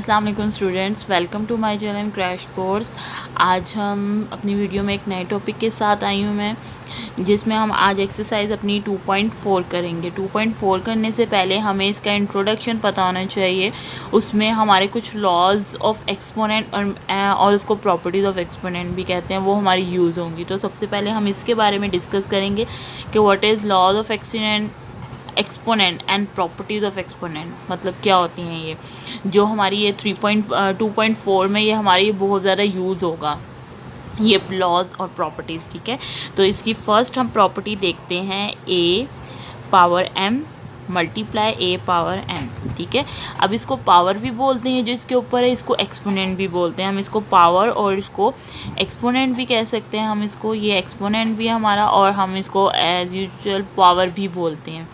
अस्सलाम वालेकुम students, welcome to my channel crash course. आज हम अपनी वीडियो में एक नए टॉपिक के साथ आई हूँ मैं, जिसमें हम आज एक्सरसाइज अपनी 2.4 करेंगे। 2.4 करने से पहले हमें इसका इंट्रोडक्शन पता होना चाहिए। उसमें हमारे कुछ लॉज ऑफ एक्सपोनेंट और उसको प्रॉपर्टीज़ ऑफ एक्सपोनेंट भी कहते हैं, वो हमारी यूज़ होंगी। तो सबसे पहले हम इसके बारे में डिस्कस करेंगे कि what is laws of exponent and properties of exponent, मतलब क्या होती हैं ये। जो हमारी ये 2.4 में ये हमारी बहुत ज़्यादा यूज़ होगा, ये लॉज और प्रॉपर्टीज़, ठीक है। तो इसकी फ़र्स्ट हम प्रॉपर्टी देखते हैं, a power m multiply a power n, ठीक है। अब इसको पावर भी बोलते हैं जो इसके ऊपर है, इसको एक्सपोनेंट भी बोलते हैं। हम इसको पावर और इसको एक्सपोनेंट भी कह सकते हैं। हम इसको, ये एक्सपोनेंट भी है हमारा, और हम इसको एज़ यूजुअल पावर भी बोलते हैं।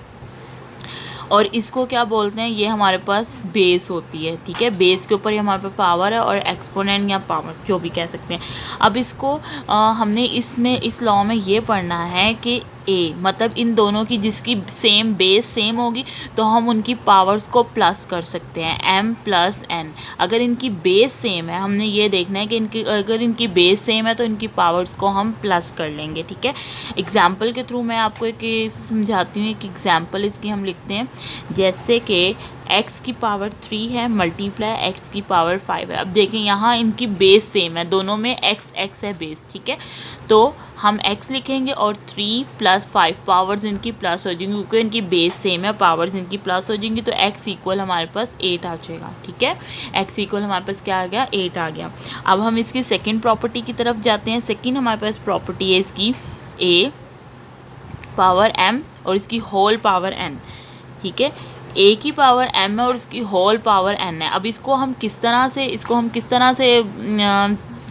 और इसको क्या बोलते हैं, ये हमारे पास बेस होती है, ठीक है। बेस के ऊपर ही हमारे पास पावर है, और एक्सपोनेंट या पावर जो भी कह सकते हैं। अब इसको हमने इस लॉ में ये पढ़ना है कि ए मतलब इन दोनों की जिसकी सेम बेस सेम होगी तो हम उनकी पावर्स को प्लस कर सकते हैं, m प्लस n। अगर इनकी बेस सेम है, हमने ये देखना है कि अगर इनकी बेस सेम है तो इनकी पावर्स को हम प्लस कर लेंगे, ठीक है। एग्जाम्पल के थ्रू मैं आपको एक समझाती हूँ। एक एग्जाम्पल इसकी हम लिखते हैं, जैसे कि x की पावर 3 है मल्टीप्लाई x की पावर 5 है। अब देखें यहाँ इनकी बेस सेम है, दोनों में x है बेस, ठीक है। तो हम x लिखेंगे और 3 प्लस 5 पावर्स इनकी प्लस हो जाएंगी, क्योंकि इनकी बेस सेम है, पावर्स इनकी प्लस हो जाएंगी। तो x इक्वल हमारे पास 8 आ जाएगा, ठीक है। x इक्वल हमारे पास क्या आ गया, 8 आ गया। अब हम इसकी सेकेंड प्रॉपर्टी की तरफ जाते हैं। सेकेंड हमारे पास प्रॉपर्टी है इसकी a पावर m और इसकी होल पावर n, ठीक है। a की पावर m है और उसकी होल पावर n है। अब इसको हम किस तरह से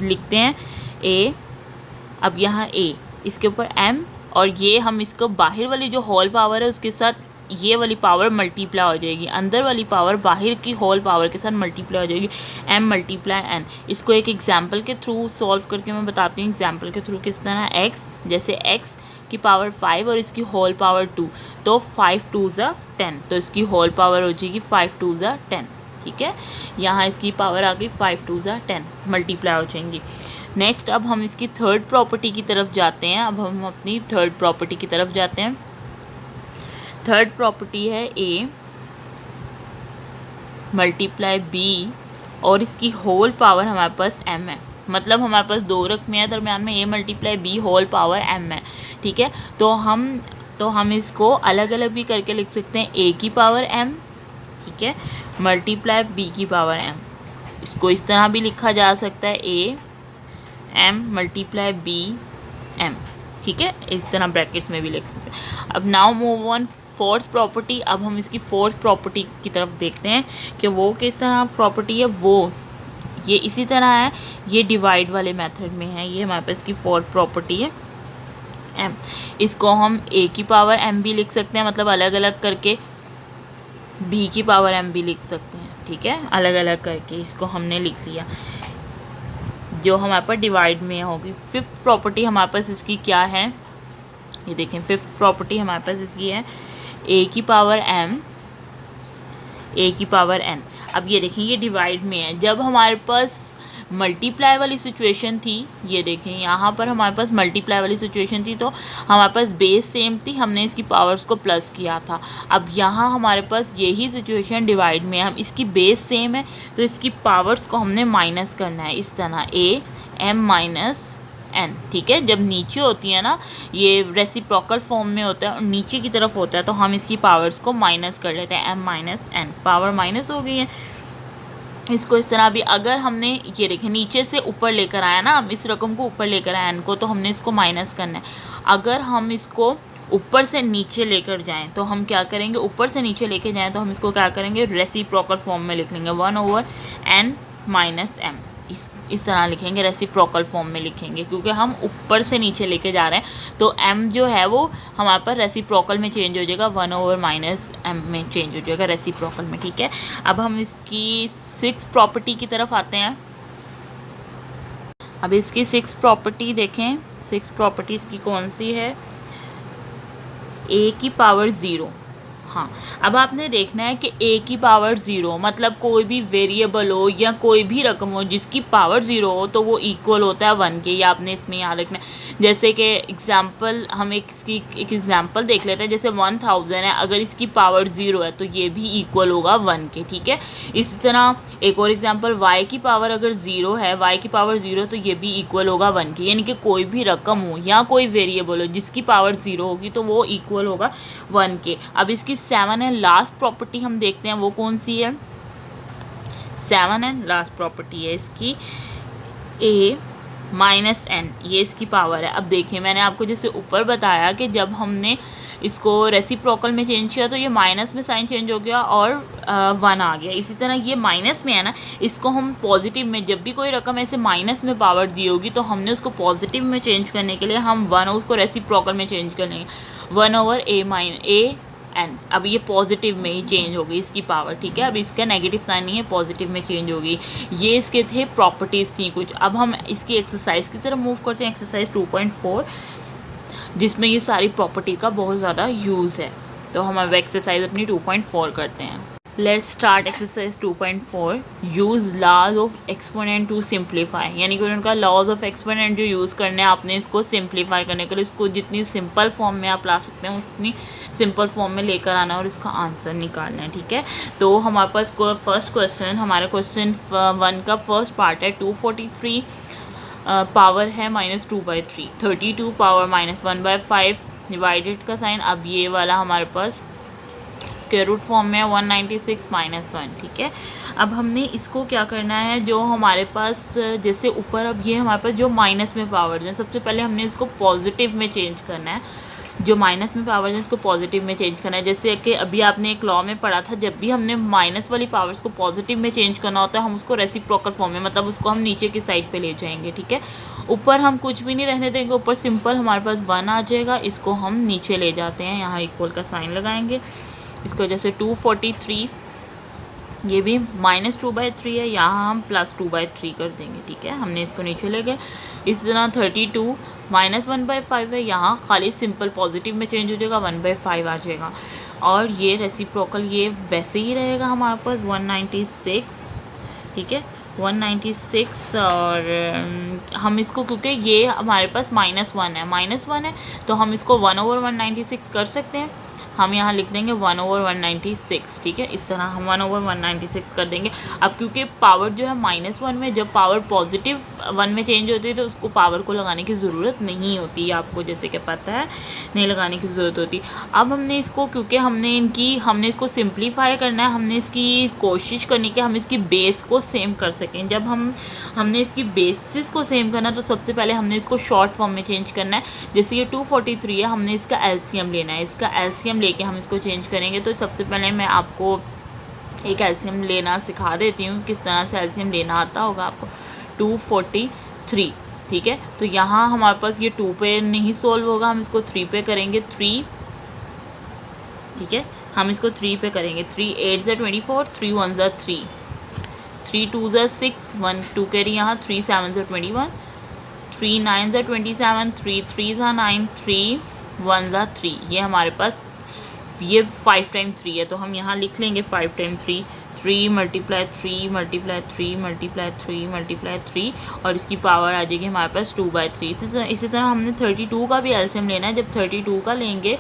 लिखते हैं, a, अब यहाँ a, इसके ऊपर m, और ये हम इसको बाहर वाली जो होल पावर है उसके साथ ये वाली पावर मल्टीप्लाई हो जाएगी, अंदर वाली पावर बाहर की होल पावर के साथ मल्टीप्लाई हो जाएगी, m मल्टीप्लाई n। इसको एक एग्जाम्पल के थ्रू सॉल्व करके मैं बताती हूँ। एग्जाम्पल के थ्रू किस तरह, x जैसे x की पावर 5 और इसकी होल पावर 2, तो 5 2 ज़ा 10, तो इसकी होल पावर हो जाएगी 5 2 ज़ा 10, ठीक है। यहाँ इसकी पावर आ गई 5 2 ज़ा 10, मल्टीप्लाई हो जाएंगी। नेक्स्ट अब हम इसकी थर्ड प्रॉपर्टी की तरफ जाते हैं। अब हम अपनी थर्ड प्रॉपर्टी की तरफ जाते हैं। थर्ड प्रॉपर्टी है a मल्टीप्लाई b और इसकी होल पावर हमारे पास m है, मतलब हमारे पास दो रकमें हैं, दरम्यान में a multiply b whole power m है, ठीक है। तो हम इसको अलग अलग भी करके लिख सकते हैं, a की पावर m, ठीक है, मल्टीप्लाई b की पावर m। इसको इस तरह भी लिखा जा सकता है, a m multiply b m, ठीक है। इस तरह ब्रैकेट्स में भी लिख सकते हैं। अब now move on fourth property. अब हम इसकी फोर्थ प्रॉपर्टी की तरफ देखते हैं कि वो किस तरह प्रॉपर्टी है। वो ये इसी तरह है, ये डिवाइड वाले मेथड में है। ये हमारे पास की फोर्थ प्रॉपर्टी है m। इसको हम a की पावर m भी लिख सकते हैं, मतलब अलग अलग करके, b की पावर m भी लिख सकते हैं, ठीक है। अलग अलग करके इसको हमने लिख लिया, जो हमारे पास डिवाइड में होगी। फिफ्थ प्रॉपर्टी हमारे पास इसकी क्या है, ये देखें। फिफ्थ प्रॉपर्टी हमारे पास इसकी है a की पावर m a की पावर n। अब ये देखें, ये डिवाइड में है। जब हमारे पास मल्टीप्लाई वाली सिचुएशन थी, ये देखें यहाँ पर हमारे पास मल्टीप्लाई वाली सिचुएशन थी, तो हमारे पास बेस सेम थी, हमने इसकी पावर्स को प्लस किया था। अब यहाँ हमारे पास यही सिचुएशन डिवाइड में है, हम इसकी बेस सेम है तो इसकी पावर्स को हमने माइनस करना है, इस तरह a m माइनस n, ठीक है। जब नीचे होती है ना, ये रेसिप्रोकल फॉर्म में होता है और नीचे की तरफ होता है, तो हम इसकी पावर्स को माइनस कर लेते हैं, m minus n, power minus हो गई है। इसको इस तरह भी, अगर हमने ये देखें नीचे से ऊपर लेकर आया ना, हम इस रकम को ऊपर लेकर आए n को, तो हमने इसको माइनस करना है। अगर हम इसको ऊपर से नीचे लेकर जाएं तो हम क्या करेंगे, ऊपर से नीचे लेके जाएं तो हम इसको क्या करेंगे, रेसिप्रोकल फॉर्म में लिख लेंगे, 1/n माइनस m। इस तरह लिखेंगे, रेसिप्रोकल फॉर्म में लिखेंगे, क्योंकि हम ऊपर से नीचे लेके जा रहे हैं। तो m जो है वो हमारे पास रेसिप्रोकल में चेंज हो जाएगा, 1/-m में चेंज हो जाएगा रेसिप्रोकल में, ठीक है। अब हम इसकी सिक्स प्रॉपर्टी की तरफ आते हैं। अब इसकी सिक्स प्रॉपर्टी देखें। सिक्स प्रॉपर्टी इसकी कौन सी है, a की पावर 0 हाँ, अब आपने देखना है कि a की पावर 0 मतलब कोई भी वेरिएबल हो या कोई भी रकम हो जिसकी पावर 0 हो तो वो इक्वल होता है 1 के। ये आपने इसमें याद रखना है। जैसे कि एग्जांपल हम एक एग्जांपल देख लेते हैं। जैसे 1000 है, अगर इसकी पावर 0 है तो ये भी इक्वल होगा 1 के, ठीक है। इसी तरह एक और एग्जांपल, y की पावर अगर 0 है, y की पावर 0 तो ये भी इक्वल होगा 1 के। यानी कि कोई भी रकम हो या कोई वेरिएबल हो जिसकी पावर 0 होगी तो वो इक्वल होगा 1 के। अब इसकी 7 एंड लास्ट प्रॉपर्टी हम देखते हैं, वो कौन सी है। 7 एंड लास्ट प्रॉपर्टी है इसकी a माइनस एन, ये इसकी पावर है। अब देखिए मैंने आपको जैसे ऊपर बताया कि जब हमने इसको रेसिप्रोकल में चेंज किया तो ये माइनस में साइन चेंज हो गया और 1 आ गया। इसी तरह ये माइनस में है ना, इसको हम पॉजिटिव में, जब भी कोई रकम ऐसे माइनस में पावर दी होगी तो हमने उसको पॉजिटिव में चेंज करने के लिए हम 1 उसको रेसिप्रोकल में चेंज कर लेंगे, 1/a एन। अब ये पॉजिटिव में ही चेंज होगी इसकी पावर, ठीक है। अब इसका नेगेटिव साइन नहीं है, पॉजिटिव में चेंज होगी। ये इसके थे प्रॉपर्टीज़ थी कुछ। अब हम इसकी एक्सरसाइज की तरफ मूव करते हैं, एक्सरसाइज 2.4, जिसमें ये सारी प्रॉपर्टी का बहुत ज़्यादा यूज़ है। तो हम अब एक्सरसाइज अपनी 2.4 करते हैं। Let's start exercise 2.4। Use laws of exponent to simplify, यानी कि उनका लॉज ऑफ एक्सपोनेंट जो यूज़ करने हैं आपने इसको सिंप्लीफाई करने के लिए इसको जितनी सिंपल फॉर्म में आप ला सकते हैं उतनी सिंपल फॉर्म में लेकर आना और इसका आंसर निकालना है, ठीक है। तो हमारे पास फर्स्ट क्वेश्चन, हमारा क्वेश्चन 1 का फर्स्ट पार्ट है। 243 पावर है -2/3, 32 पावर -1/5 डिवाइडेड का साइन। अब ये वाला हमारे पास स्क्वायर रूट फॉर्म में 196 -1, ठीक है। अब हमने इसको क्या करना है, जो हमारे पास जैसे ऊपर, अब ये हमारे पास जो माइनस में पावर है, सबसे पहले हमने इसको पॉजिटिव में चेंज करना है। जो माइनस में पावर है इसको पॉजिटिव में चेंज करना है। जैसे कि अभी आपने एक लॉ में पढ़ा था, जब भी हमने माइनस वाली पावर्स को पॉजिटिव में चेंज करना होता है हम उसको रेसिप्रोकल फॉर्म में, मतलब उसको हम नीचे की साइड पे ले जाएंगे, ठीक है। ऊपर हम कुछ भी नहीं रहने देंगे, ऊपर सिंपल हमारे पास 1 आ जाएगा, इसको हम नीचे ले जाते हैं, यहाँ इक्वल का साइन लगाएंगे। इसको जैसे 243, ये भी -2/3 है, यहाँ हम +2/3 कर देंगे, ठीक है। हमने इसको नीचे ले गए। इसी तरह 32 -1/5 है, यहाँ खाली सिंपल पॉजिटिव में चेंज हो जाएगा, 1/5 आ जाएगा। और ये रेसिप्रोकल ये वैसे ही रहेगा हमारे पास 196, ठीक है, 196। और हम इसको, क्योंकि ये हमारे पास -1 है तो हम इसको 1/196 कर सकते हैं। हम यहाँ लिख देंगे 1/196, ठीक है। इस तरह हम 1/196 कर देंगे। अब क्योंकि पावर जो है -1 में, जब पावर पॉजिटिव 1 में चेंज होती है तो उसको पावर को लगाने की ज़रूरत नहीं होती है, आपको जैसे कि पता है, नहीं लगाने की ज़रूरत होती। अब हमने इसको, क्योंकि हमने इसको सिंप्लीफाई करना है, हमने इसकी कोशिश करनी कि हम इसकी बेस को सेम कर सकें। जब हमने इसकी बेसिस को सेम करना तो सबसे पहले हमने इसको शॉर्ट फॉर्म में चेंज करना है। जैसे ये 243 है, हमने इसका एलसीएम लेना है, इसका एलसीएम लेके हम इसको चेंज करेंगे। तो सबसे पहले मैं आपको एक एलसीएम लेना सिखा देती हूँ, किस तरह से एलसीएम लेना आता होगा आपको। 243, ठीक है। तो यहाँ हमारे पास ये 2 पे नहीं सोल्व होगा, हम इसको 3 पे करेंगे, 3, ठीक है। हम इसको 3 पे करेंगे। 3 8 ज़ा 24, 3 1 ज़ा 3, 3 2 ज़ा 6, 1 2 कैरी यहाँ, 3 7 ज़ा 21, 3 9 ज़ा 27, 3 3 ज़ा 9, 3 1 ज़ा 3। ये हमारे पास ये 5 टाइम 3 है, तो हम यहाँ लिख लेंगे 5 टाइम 3, 3 × 3 × 3 × 3 × 3, और इसकी पावर आ जाएगी हमारे पास 2/3। इसी तरह हमने 32 का भी एलसीएम लेना है। जब 32 का लेंगे,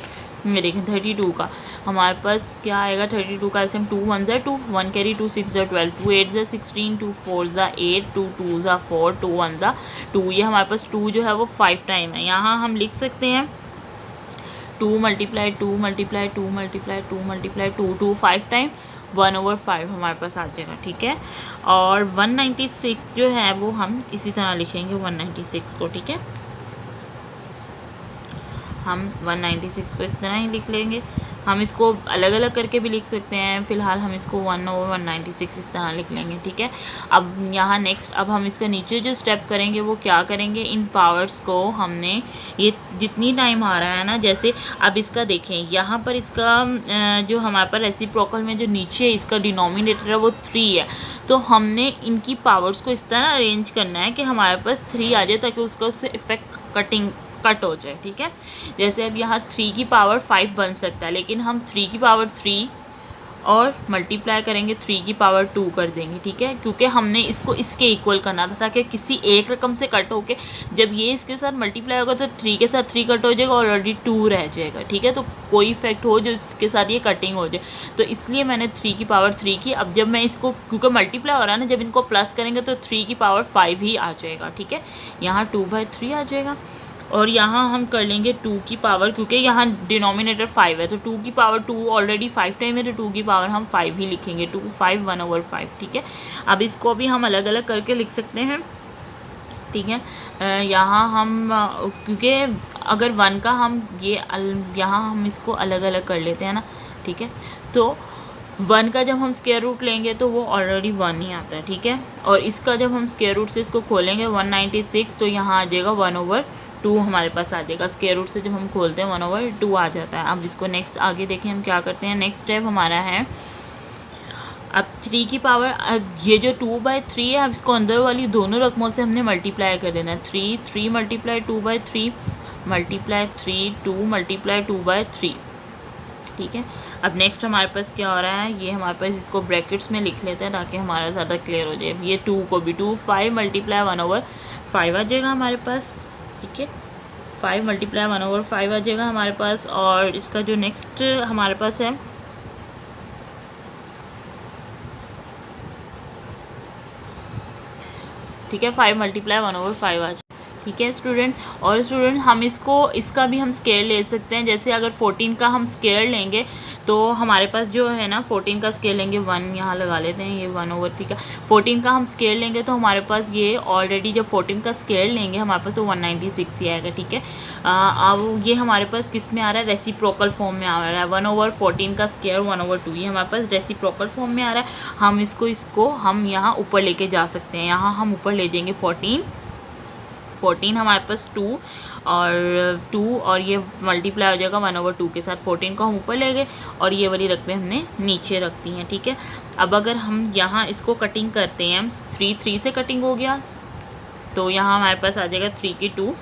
ये देखें 32 का हमारे पास क्या आएगा, 32 का एलसीएम 2 1 ज़ा 2, 1 कैरी, 2 6 ज़ा 12, 2 8 ज़ा 16, 2 4 ज़ा 8, 2 2 ज़ा 4, 2 1 ज़ा 2। ये हमारे पास 2 जो है वो 5 टाइम है। यहाँ हम लिख सकते हैं 2 × 2 × 2 × 2 × 2, 2 5 टाइम, 1/5 हमारे पास आ जाएगा, ठीक है। और 196 जो है वो हम इसी तरह लिखेंगे 196 को, ठीक है। हम 196 को इस तरह ही लिख लेंगे। हम इसको अलग अलग करके भी लिख सकते हैं, फ़िलहाल हम इसको 1/196 इस तरह लिख लेंगे, ठीक है। अब यहाँ नेक्स्ट, अब हम इसका नीचे जो स्टेप करेंगे वो क्या करेंगे, इन पावर्स को हमने ये जितनी टाइम आ रहा है ना, जैसे अब इसका देखें, यहाँ पर इसका जो हमारे पास रेसिप्रोकल में जो नीचे इसका डिनोमिनेटर है वो 3 है, तो हमने इनकी पावर्स को इस तरह अरेंज करना है कि हमारे पास 3 आ जाए, ताकि उसका उससे इफेक्ट कटिंग कट हो जाए, ठीक है। जैसे अब यहाँ 3 की पावर 5 बन सकता है, लेकिन हम 3 की पावर 3 और मल्टीप्लाई करेंगे 3 की पावर 2 कर देंगे, ठीक है, क्योंकि हमने इसको इसके इक्वल करना था ताकि किसी एक रकम से कट होके जब ये इसके साथ मल्टीप्लाई होगा तो 3 के साथ 3 कट हो जाएगा, ऑलरेडी 2 रह जाएगा, ठीक है। तो कोई इफेक्ट हो जो इसके साथ ये कटिंग हो जाए, तो इसलिए मैंने 3 की पावर 3 की। अब जब मैं इसको, क्योंकि मल्टीप्लाई हो रहा है ना, जब इनको प्लस करेंगे तो 3 की पावर 5 ही आ जाएगा, ठीक है। यहाँ 2/3 आ जाएगा और यहाँ हम कर लेंगे 2 की पावर, क्योंकि यहाँ डिनोमिनेटर 5 है तो 2 की पावर 2 ऑलरेडी 5 टाइम है, तो 2 की पावर हम 5 ही लिखेंगे, 2 5 1/5, ठीक है। अब इसको भी हम अलग अलग करके लिख सकते हैं, ठीक है। यहाँ हम क्योंकि अगर 1 का हम यहाँ हम इसको अलग अलग कर लेते हैं ना, ठीक है। तो 1 का जब हम स्क्वायर रूट लेंगे तो वो ऑलरेडी 1 ही आता है, ठीक है। और इसका जब हम स्क्वायर रूट से इसको खोलेंगे 196, तो यहाँ आ जाएगा 1/2 हमारे पास आ जाएगा। स्क्वायर रूट से जब हम खोलते हैं 1/2 आ जाता है। अब इसको नेक्स्ट आगे देखें हम क्या करते हैं। नेक्स्ट स्टेप हमारा है, अब 3 की पावर, अब ये जो 2/3 है, अब इसको अंदर वाली दोनों रकमों से हमने मल्टीप्लाई कर देना है। 3 मल्टीप्लाई 2/3 मल्टीप्लाई 3 2 मल्टीप्लाई 2/3, ठीक है। अब नेक्स्ट हमारे पास क्या हो रहा है, ये हमारे पास इसको ब्रैकेट्स में लिख लेते हैं ताकि हमारा ज़्यादा क्लियर हो जाए। ये 2 को भी 2 5 मल्टीप्लाई 1/5 आ जाएगा हमारे पास, ठीक है। 5 मल्टीप्लाई 1/5 आ जाएगा हमारे पास। और इसका जो नेक्स्ट हमारे पास है, ठीक है, 5 मल्टीप्लाई 1/5 आ जाए, ठीक है स्टूडेंट। और स्टूडेंट हम इसका भी हम स्केयर ले सकते हैं। जैसे अगर 14 का हम स्केयर लेंगे तो हमारे पास जो है ना, 14 का स्केयर लेंगे, 1 यहाँ लगा लेते हैं, ये 1/3 का 14 का हम स्केयर लेंगे तो हमारे पास ये ऑलरेडी जब 14 का स्केयर लेंगे हमारे पास तो 196 ही आएगा, ठीक है। अब ये हमारे पास किस में आ रहा है, रेसिप्रोकल फॉर्म में आ रहा है। 1/14 का स्केयर 1/2 ये हमारे पास रेसिप्रोकल फॉर्म में आ रहा है। हम इसको हम यहाँ ऊपर लेके जा सकते हैं। यहाँ हम ऊपर ले जाएंगे 14 हमारे पास 2 और ये मल्टीप्लाई हो जाएगा 1/2 के साथ। 14 को हम ऊपर ले गए और ये वाली रकमें हमने नीचे रख दी हैं, ठीक है। अब अगर हम यहाँ इसको कटिंग करते हैं, 3 से कटिंग हो गया तो यहाँ हमारे पास आ जाएगा 3 की 2,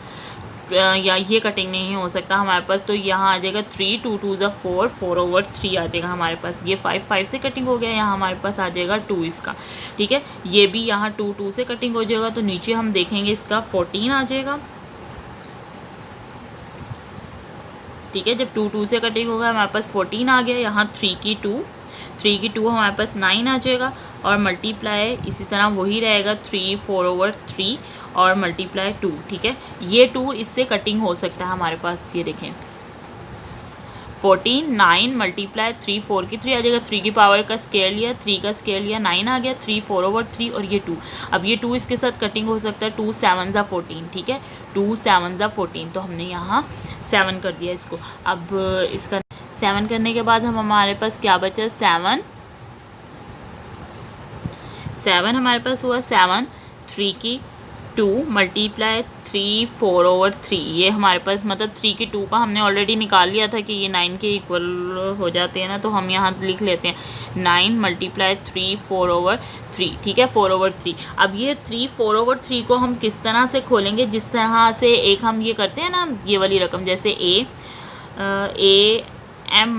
या ये कटिंग नहीं हो सकता हमारे पास, तो यहाँ आ जाएगा 3 2 2 4 4/3 आ जाएगा हमारे पास। ये 5 से कटिंग हो गया, यहाँ हमारे पास आ जाएगा 2 इसका, ठीक है। ये भी यहाँ 2 से कटिंग हो जाएगा, तो नीचे हम देखेंगे इसका 14 आ जाएगा, ठीक है। जब 2 से कटिंग होगा हमारे पास 14 आ गया। यहाँ 3 की 2 हमारे पास 9 आ जाएगा। और मल्टीप्लाई इसी तरह वही रहेगा, 3 4/3 और मल्टीप्लाई 2, ठीक है। ये 2 इससे कटिंग हो सकता है हमारे पास, ये देखें 14 9 मल्टीप्लाई 3 4 की 3 आ जाएगा। 3 की पावर का स्केयर लिया, 3 का स्केयर लिया, 9 आ गया। 3 4/3 और ये 2, अब ये 2 इसके साथ कटिंग हो सकता है। 2 7 14, ठीक है, 2 7 14, तो हमने यहाँ 7 कर दिया इसको। अब इसका 7 करने के बाद हमारे पास क्या बचा, 7 हमारे पास हुआ 7 3 की 2 मल्टीप्लाई 3 4/3, ये हमारे पास मतलब 3 की 2 का हमने ऑलरेडी निकाल लिया था कि ये 9 के इक्वल हो जाते हैं ना, तो हम यहाँ लिख लेते हैं 9 मल्टीप्लाई 3 4/3, ठीक है, 4/3। अब ये 3 4/3 को हम किस तरह से खोलेंगे, जिस तरह से एक हम ये करते हैं ना, ये वाली रकम जैसे एम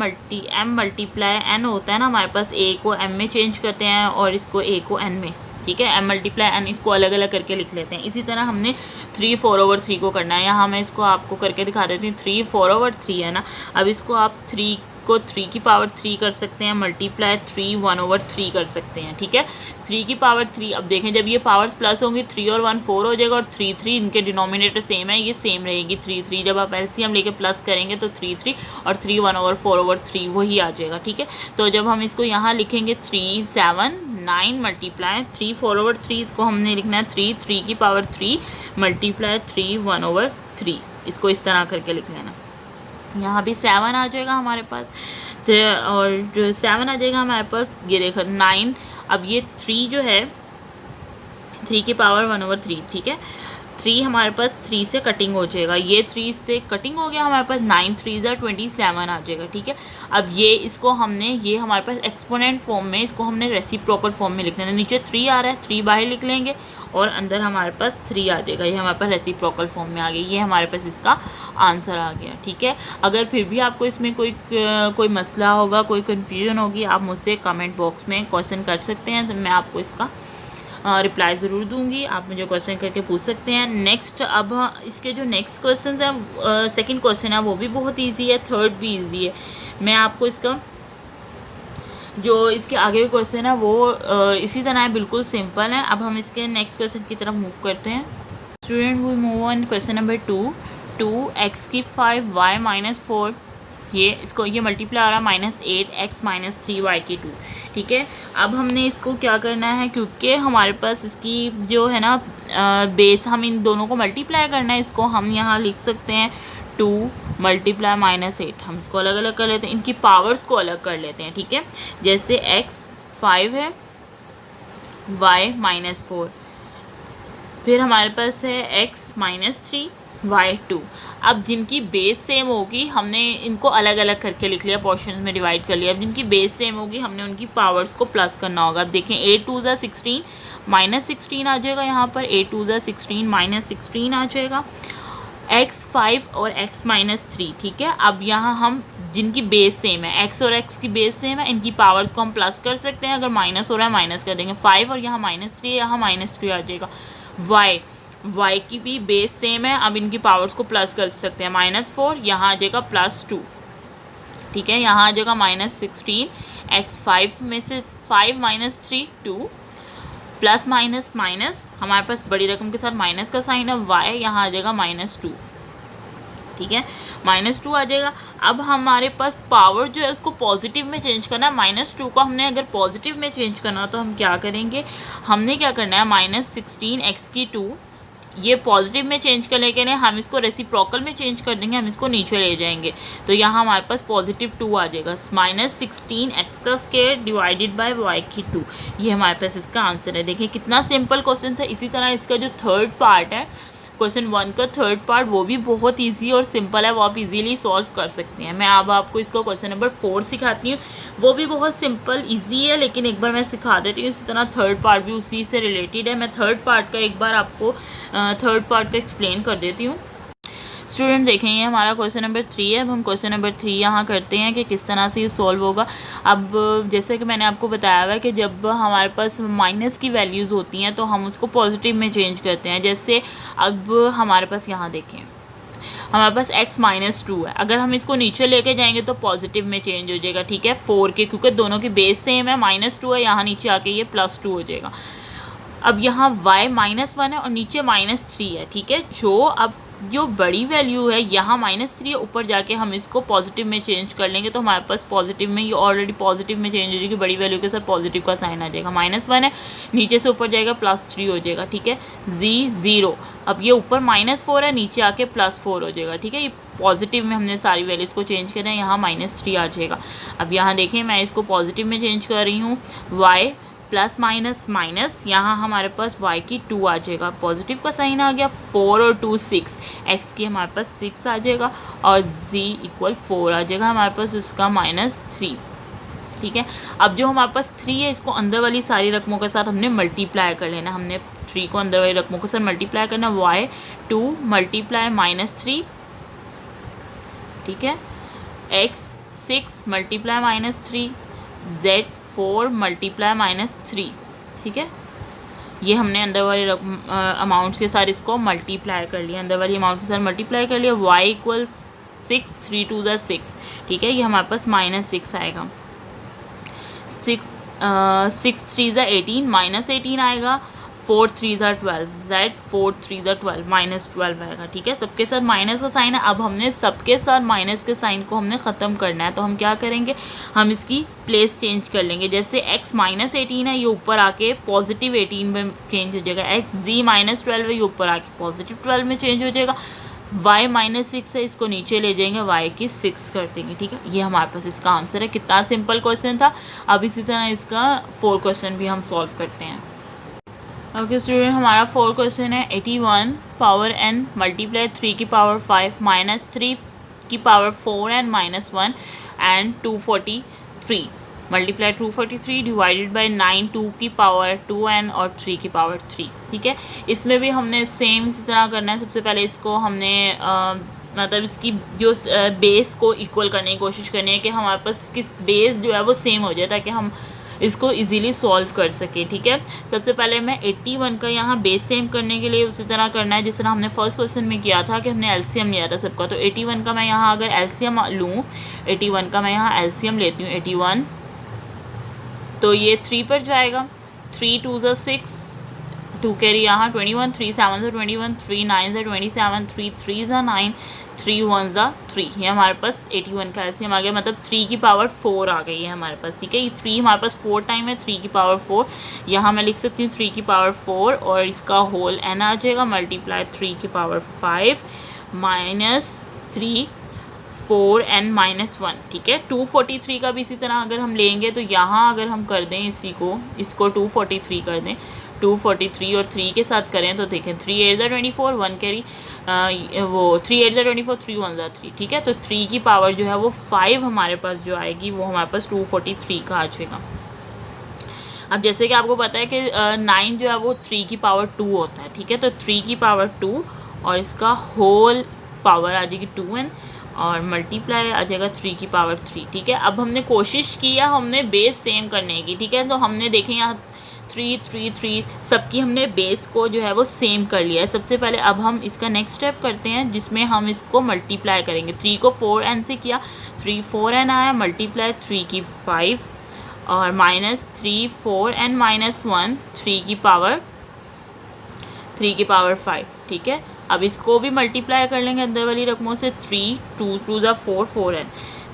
मल्टीप्लाई एन होता है ना हमारे पास, ए को एम में चेंज करते हैं और इसको ए को एन में, ठीक है, एम मल्टीप्लाई एन, इसको अलग अलग करके लिख लेते हैं। इसी तरह हमने 3 4/3 को करना है। यहाँ मैं इसको आपको करके दिखा देती हूँ। 3 4/3 है ना, अब इसको आप 3 को 3 की पावर 3 कर सकते हैं, मल्टीप्लाई 3 1/3 कर सकते हैं, ठीक है। 3 की पावर 3, अब देखें जब ये पावर्स प्लस होंगी 3 और 1 4 हो जाएगा, और 3 इनके डिनोमिनेटर सेम है, ये सेम रहेगी 3 जब आप एलसीएम लेके प्लस करेंगे तो 3 और 3 1/4/3 वही आ जाएगा, ठीक है। तो जब हम इसको यहाँ लिखेंगे 3 7 9 मल्टीप्लाई 3 4/3, इसको हमने लिखना है 3 की पावर 3 मल्टीप्लाई 3 1/3, इसको इस तरह करके लिख लेना। यहाँ भी 7 आ जाएगा हमारे पास, और 7 आ जाएगा हमारे पास, ये देखो 9। अब ये 3 जो है 3 की पावर 1/3, ठीक है। 3 हमारे पास 3 से कटिंग हो जाएगा, ये 3 से कटिंग हो गया हमारे पास, 9 3 27 आ जाएगा, ठीक है। अब ये इसको हमने, ये हमारे पास एक्सपोनेंट फॉर्म में, इसको हमने रेसिप्रोकल फॉर्म में लिखना है। नीचे 3 आ रहा है, 3 बाहर लिख लेंगे और अंदर हमारे पास 3 आ जाएगा। ये हमारे पास रेसिप्रोकल फॉर्म में आ गई। ये हमारे पास इसका आंसर आ गया। ठीक है, अगर फिर भी आपको इसमें कोई मसला होगा, कोई कन्फ्यूजन होगी, आप मुझसे कमेंट बॉक्स में क्वेश्चन कर सकते हैं, तो मैं आपको इसका रिप्लाई ज़रूर दूंगी। आप मुझे क्वेश्चन करके पूछ सकते हैं। नेक्स्ट, अब इसके जो नेक्स्ट क्वेश्चन है, सेकंड क्वेश्चन है, वो भी बहुत इजी है, थर्ड भी इजी है। मैं आपको इसका जो इसके आगे के क्वेश्चन है वो इसी तरह है, बिल्कुल सिंपल है। अब हम इसके नेक्स्ट क्वेश्चन की तरफ मूव करते हैं। Student, we move on question number 2x⁵ y-4, ये मल्टीप्लाई आ रहा है -8x -3y2। ठीक है, अब हमने इसको क्या करना है, क्योंकि हमारे पास इसकी जो है ना बेस, हम इन दोनों को मल्टीप्लाई करना है। इसको हम यहाँ लिख सकते हैं 2 × -8। हम इसको अलग अलग कर लेते हैं, इनकी पावर्स को अलग कर लेते हैं। ठीक है, जैसे x 5 है, y -4, फिर हमारे पास है x -3 y2। अब जिनकी बेस सेम होगी हमने इनको अलग अलग करके लिख लिया, पोर्शंस में डिवाइड कर लिया। अब जिनकी बेस सेम होगी हमने उनकी पावर्स को प्लस करना होगा। अब देखें 8 2 16 -16 आ जाएगा, यहाँ पर 8 2 16 -16 आ जाएगा, x 5 और x -3। ठीक है, अब यहाँ हम जिनकी बेस सेम है, x और x की बेस सेम है, इनकी पावर्स को हम प्लस कर सकते हैं। अगर माइनस हो रहा है माइनस कर देंगे, 5 और यहाँ -3 है, यहाँ -3 आ जाएगा। y की भी बेस सेम है, अब इनकी पावर्स को प्लस कर सकते हैं, -4, यहाँ आ जाएगा +2। ठीक है, यहाँ आ जाएगा -16, x 5 में से 5 -3 2, प्लस माइनस माइनस, हमारे पास बड़ी रकम के साथ माइनस का साइन है, y यहाँ आ जाएगा -2। ठीक है, -2 आ जाएगा। अब हमारे पास पावर जो है उसको पॉजिटिव में चेंज करना है। -2 को हमने अगर पॉजिटिव में चेंज करना तो हम क्या करेंगे, हमने क्या करना है, -16x⁵, ये पॉजिटिव में चेंज करने के लिए हम इसको रेसिप्रोकल में चेंज कर देंगे, हम इसको नीचे ले जाएंगे, तो यहाँ हमारे पास +2 आ जाएगा। -16x² डिवाइडेड बाय y⁵, ये हमारे पास इसका आंसर है। देखिए कितना सिंपल क्वेश्चन था। इसी तरह इसका जो थर्ड पार्ट है, क्वेश्चन 1 का थर्ड पार्ट, वो भी बहुत इजी और सिंपल है, वो आप इजीली सॉल्व कर सकते हैं। मैं अब आपको इसका क्वेश्चन नंबर 4 सिखाती हूँ, वो भी बहुत सिंपल इजी है, लेकिन एक बार मैं सिखा देती हूँ। इसी तरह थर्ड पार्ट भी उसी से रिलेटेड है। मैं थर्ड पार्ट का एक बार आपको थर्ड पार्ट का एक्सप्लेन कर देती हूँ। स्टूडेंट देखें, ये हमारा क्वेश्चन नंबर 3 है। अब हम क्वेश्चन नंबर 3 यहाँ करते हैं कि किस तरह से ये सॉल्व होगा। अब जैसे कि मैंने आपको बताया हुआ है कि जब हमारे पास माइनस की वैल्यूज़ होती हैं तो हम उसको पॉजिटिव में चेंज करते हैं। जैसे अब हमारे पास यहाँ देखें, हमारे पास x -2 है, अगर हम इसको नीचे लेके जाएंगे तो पॉजिटिव में चेंज हो जाएगा। ठीक है, 4 के, क्योंकि दोनों की बेस सेम है, -2 है, यहाँ नीचे आके ये +2 हो जाएगा। अब यहाँ y -1 है और नीचे -3 है। ठीक है, जो बड़ी वैल्यू है यहाँ -3 है, ऊपर जाके हम इसको पॉजिटिव में चेंज कर लेंगे तो हमारे पास पॉजिटिव में, ये ऑलरेडी पॉजिटिव में चेंज हो जाएगी, बड़ी वैल्यू के साथ पॉजिटिव का साइन आ जाएगा। -1 है, नीचे से ऊपर जाएगा +3 हो जाएगा। ठीक है, 0, अब ये ऊपर -4 है, नीचे आके +4 हो जाएगा। ठीक है, ये पॉजिटिव में हमने सारी वैल्यूज़ को चेंज करें, यहाँ -3 आ जाएगा। अब यहाँ देखें, मैं इसको पॉजिटिव में चेंज कर रही हूँ, y प्लस माइनस माइनस, यहाँ हमारे पास y⁵ आ जाएगा, पॉजिटिव का साइन आ गया, 4 और 2 6, x की हमारे पास 6 आ जाएगा और z = 4 आ जाएगा हमारे पास, उसका -3। ठीक है, अब जो हमारे पास 3 है, इसको अंदर वाली सारी रकमों के साथ हमने मल्टीप्लाई कर लेना। हमने 3 को अंदर वाली रकमों के साथ मल्टीप्लाई करना, y2 × -3, ठीक है, x 6 × -3, z 4 × -3। ठीक है, ये हमने अंदर वाले अमाउंट्स के साथ इसको मल्टीप्लाई कर लिया, अंदर वाली अमाउंट के साथ मल्टीप्लाई कर लिया। y = 6, 3 2 6। ठीक है, ये हमारे पास -6 आएगा। 6 3 18, -18 आएगा। 4 3 12, z 4 3 12, -12 आएगा। ठीक है, सबके साथ माइनस का साइन है। अब हमने सबके साथ माइनस के साइन को हमने ख़त्म करना है, तो हम क्या करेंगे, हम इसकी प्लेस चेंज कर लेंगे। जैसे x -18 है, ये ऊपर आके +18 में चेंज हो जाएगा। x z -12 है, ये ऊपर आके +12 में चेंज हो जाएगा। y -6 है, इसको नीचे ले जाएंगे, y की 6 कर देंगे। ठीक है, ये हमारे पास इसका आंसर है। कितना सिंपल क्वेश्चन था। अब इसी तरह इसका 4 क्वेश्चन भी हम सॉल्व करते हैं। ओके स्टूडेंट, हमारा 4 क्वेश्चन है 81 पावर n × 3 की पावर 5 -3 की power 4n -1 and 243। Multiply 243 divided by 9 2 की पावर 2n और 3 की पावर 3। ठीक है, इसमें भी हमने सेम इसी तरह करना है। सबसे पहले इसको हमने मतलब इसकी जो बेस को इक्वल करने की कोशिश करनी है कि हमारे पास किस बेस जो है वो सेम हो जाए ताकि हम इसको इजीली सॉल्व कर सके। ठीक है, सबसे पहले मैं 81 का यहाँ बेस सेम करने के लिए उसी तरह करना है जिस तरह हमने फर्स्ट क्वेश्चन में किया था कि हमने एलसीएम लिया था सबका। तो 81 का मैं यहाँ अगर एलसीएम लूँ, 81 का मैं यहाँ एलसीएम लेती हूँ 81, तो ये 3 पर जाएगा। 3 2 ज़ा 6, 2 कैरी यहाँ 21, 3 7 ज़ा 21, 3 9 ज़ा 27, 3 3 ज़ा 9, 3 1 ज़ा 3। ये हमारे पास 81 का एलसीएम आ गया, मतलब 3 की पावर 4 आ गई है हमारे पास। ठीक है, ये 3 हमारे पास 4 टाइम है, 3 की पावर 4। यहाँ मैं लिख सकती हूँ 3 की पावर 4 और इसका होल n आ जाएगा मल्टीप्लाई 3 की पावर 5 माइनस 3 4n माइनस 1। ठीक है, 243 का भी इसी तरह अगर हम लेंगे तो यहाँ अगर हम कर दें इसको 243 कर दें, 243 और 3 के साथ करें तो देखें 3 8 ज़ा 24, 1 कैरी वो 3 8 ज़ा 24, 3 1 ज़ा 3। ठीक है, तो 3 की पावर जो है वो 5 हमारे पास जो आएगी वो हमारे पास 243 का आ जाएगा। अब जैसे कि आपको पता है कि 9 जो है वो 3 की पावर 2 होता है। ठीक है, तो 3 की पावर 2 और इसका होल पावर आ जाएगी 2n और मल्टीप्लाई आ जाएगा 3 की पावर 3। ठीक है, अब हमने कोशिश किया हमने बेस सेम करने की। ठीक है, तो हमने देखें यहाँ 3 3 3 सबकी हमने बेस को जो है वो सेम कर लिया है। सबसे पहले अब हम इसका नेक्स्ट स्टेप करते हैं जिसमें हम इसको मल्टीप्लाई करेंगे। 3 को 4n से किया, 3 4n आया, मल्टीप्लाई 3 की 5 और माइनस 3 4n माइनस 1 3 की पावर 5। ठीक है, अब इसको भी मल्टीप्लाई कर लेंगे अंदर वाली रकमों से। 3 2 2 ज़ा 4 4n।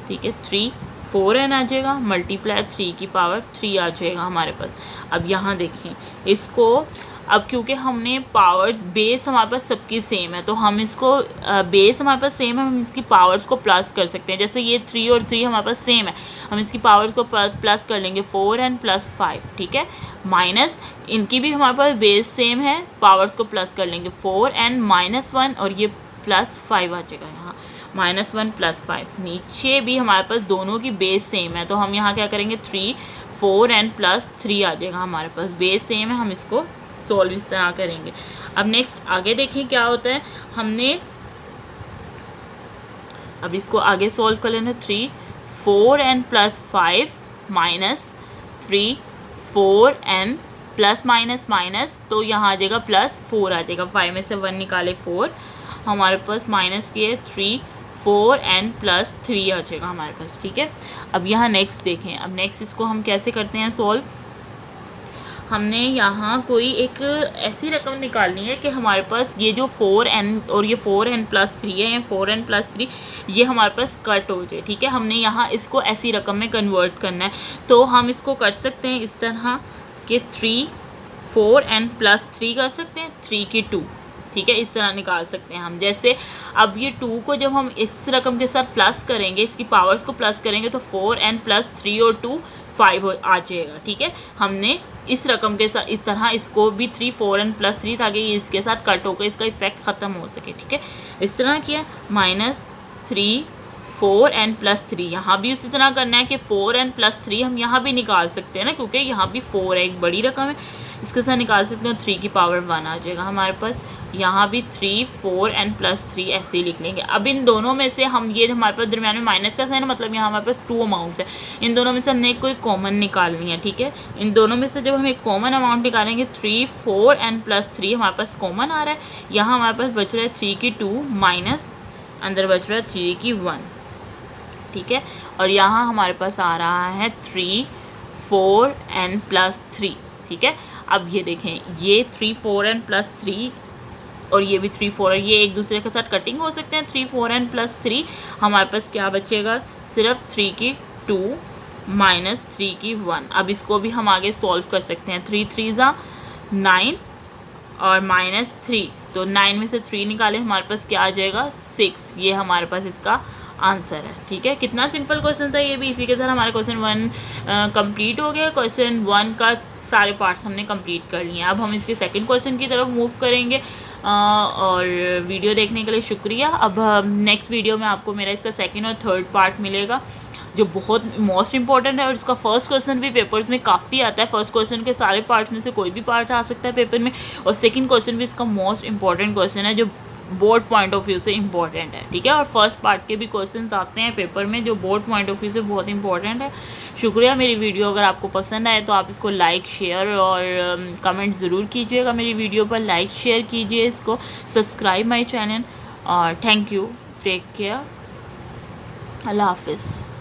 ठीक है, 3 4n आ जाएगा मल्टीप्लाई 3 की पावर 3 आ जाएगा हमारे पास। अब यहाँ देखें इसको, अब क्योंकि हमने पावर बेस हमारे पास सबकी सेम है तो हम इसको बेस हमारे पास सेम है, हम इसकी पावर्स को प्लस कर सकते हैं। जैसे ये 3 और 3 हमारे पास सेम है, हम इसकी पावर्स को प्लस कर लेंगे 4n प्लस 5। ठीक है, माइनस इनकी भी हमारे पास बेस सेम है, पावर्स को प्लस कर लेंगे 4n माइनस 1 और ये प्लस 5 आ जाएगा यहाँ -1 प्लस 5। नीचे भी हमारे पास दोनों की बेस सेम है तो हम यहाँ क्या करेंगे 3 4n प्लस 3 आ जाएगा हमारे पास, बेस सेम है, हम इसको सॉल्व इस तरह करेंगे। अब नेक्स्ट आगे देखें क्या होता है। हमने अब इसको आगे सॉल्व कर लेना। 3 4n plus 5 minus 3 4n plus minus minus, तो यहाँ आ जाएगा प्लस 4 आ जाएगा। 5 में से 1 निकाले 4, हमारे पास माइनस किए 3 4n प्लस 3 आ जाएगा हमारे पास। ठीक है, अब यहाँ नेक्स्ट देखें। अब नेक्स्ट इसको हम कैसे करते हैं सॉल्व। हमने यहाँ कोई एक ऐसी रकम निकालनी है कि हमारे पास ये जो 4n और ये 4n प्लस 3 है, ये 4n प्लस 3 ये हमारे पास कट हो जाए। ठीक है, हमने यहाँ इसको ऐसी रकम में कन्वर्ट करना है तो हम इसको कर सकते हैं इस तरह कि 3 4n प्लस 3 कर सकते हैं, 3 की 2। ठीक है, इस तरह निकाल सकते हैं हम। जैसे अब ये 2 को जब हम इस रकम के साथ प्लस करेंगे, इसकी पावर्स को प्लस करेंगे तो 4n प्लस 3 और 2 5 आ जाएगा। ठीक है, हमने इस रकम के साथ इस तरह इसको भी 3 4n प्लस 3 ताकि ये इसके साथ कट होकर इसका इफेक्ट ख़त्म हो सके। ठीक है, इस तरह किया -3 4n प्लस 3। यहाँ भी उसी तरह करना है कि 4n प्लस 3 हम यहाँ भी निकाल सकते हैं ना, क्योंकि यहाँ भी 4 है, एक बड़ी रकम है, इसके साथ निकाल सकते हैं। 3 की पावर 1 आ जाएगा हमारे पास। यहाँ भी 3 4n प्लस 3 ऐसे ही लिख लेंगे। अब इन दोनों में से हम ये हमारे पास दरम्यान में माइनस का साइन है, मतलब यहाँ हमारे पास 2 अमाउंट्स है, इन दोनों में से हमने कोई कॉमन निकालनी है। ठीक है, इन दोनों में से जब हम एक कॉमन अमाउंट निकालेंगे 3 4n प्लस 3 हमारे पास कॉमन आ रहा है। यहाँ हमारे पास बच रहा है 3 की 2 माइनस अंदर बच रहा है 3 की 1। ठीक है, और यहाँ हमारे पास आ रहा है 3 4n प्लस 3। ठीक है, अब ये देखें ये 3 4n प्लस 3 और ये भी 3 4, ये एक दूसरे के साथ कटिंग हो सकते हैं। 3 4n प्लस 3 हमारे पास क्या बचेगा, सिर्फ 3 की 2 माइनस 3 की 1। अब इसको भी हम आगे सॉल्व कर सकते हैं। 3 3 ज़ा 9 और माइनस 3, तो 9 में से 3 निकाले हमारे पास क्या आ जाएगा 6। ये हमारे पास इसका आंसर है। ठीक है, कितना सिंपल क्वेश्चन था ये भी। इसी के साथ हमारा क्वेश्चन 1 कंप्लीट हो गया। क्वेश्चन 1 का सारे पार्ट्स हमने कंप्लीट कर लिए। अब हम इसके सेकंड क्वेश्चन की तरफ मूव करेंगे। और वीडियो देखने के लिए शुक्रिया। अब नेक्स्ट वीडियो में आपको मेरा इसका सेकंड और थर्ड पार्ट मिलेगा। जो बहुत मोस्ट इंपॉर्टेंट है और इसका फर्स्ट क्वेश्चन भी पेपर्स में काफ़ी आता है। फर्स्ट क्वेश्चन के सारे पार्ट्स में से कोई भी पार्ट आ सकता है पेपर में, और सेकंड क्वेश्चन भी इसका मोस्ट इंपॉर्टेंट क्वेश्चन है जो बोर्ड पॉइंट ऑफ व्यू से इंपॉर्टेंट है, ठीक है। और फर्स्ट पार्ट के भी क्वेश्चंस आते हैं पेपर में जो बोर्ड पॉइंट ऑफ व्यू से बहुत इंपॉर्टेंट है। शुक्रिया। मेरी वीडियो अगर आपको पसंद आए तो आप इसको लाइक शेयर और कमेंट ज़रूर कीजिएगा। मेरी वीडियो पर लाइक शेयर कीजिए, इसको सब्सक्राइब माई चैनल, और थैंक यू, टेक केयर, अल्लाह हाफिज़।